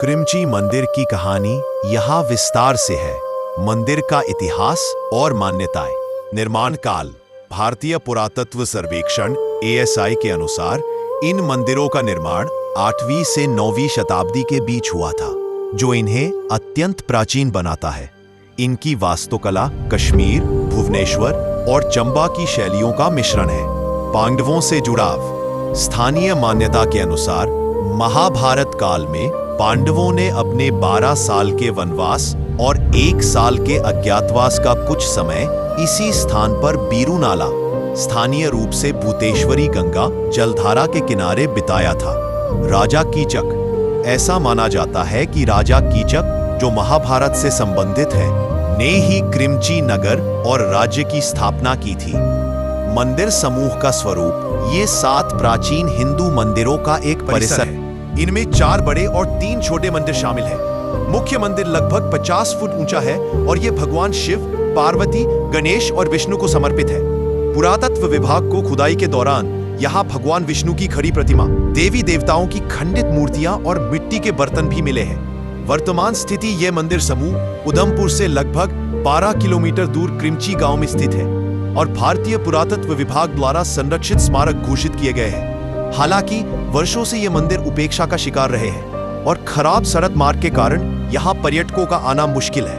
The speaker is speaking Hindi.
क्रिमची मंदिर की कहानी यहाँ विस्तार से है। मंदिर का इतिहास और मान्यताएं। निर्माण काल। भारतीय पुरातत्व सर्वेक्षण ASI के अनुसार इन मंदिरों का निर्माण 8वीं से 9वीं शताब्दी के बीच हुआ था, जो इन्हें अत्यंत प्राचीन बनाता है। इनकी वास्तुकला कश्मीर, भुवनेश्वर और चंबा की शैलियों का मिश्रण है। पांडवों से जुड़ाव। स्थानीय मान्यता के अनुसार महाभारत काल में पांडवों ने अपने 12 साल के वनवास और 1 साल के अज्ञातवास का कुछ समय इसी स्थान पर बीरू नाला, स्थानीय रूप से भूतेश्वरी गंगा जलधारा के किनारे बिताया था। राजा कीचक। ऐसा माना जाता है कि राजा कीचक, जो महाभारत से संबंधित है, ने ही क्रिमची नगर और राज्य की स्थापना की थी। मंदिर समूह का स्वरूप। ये 7 प्राचीन हिंदू मंदिरों का एक परिसर है। इनमें 4 बड़े और 3 छोटे मंदिर शामिल हैं। मुख्य मंदिर लगभग 50 फुट ऊंचा है और यह भगवान शिव, पार्वती, गणेश और विष्णु को समर्पित है। पुरातत्व विभाग को खुदाई के दौरान यहाँ भगवान विष्णु की खड़ी प्रतिमा, देवी देवताओं की खंडित मूर्तियां और मिट्टी के बर्तन भी मिले हैं। वर्तमान स्थिति यह मंदिर समूह उधमपुर से लगभग 12 किलोमीटर दूर क्रिमची गांव में स्थित है और भारतीय पुरातत्व विभाग द्वारा संरक्षित स्मारक घोषित किए गए हैं। हालांकि वर्षों से ये मंदिर उपेक्षा का शिकार रहे हैं और खराब सड़क मार्ग के कारण यहाँ पर्यटकों का आना मुश्किल है।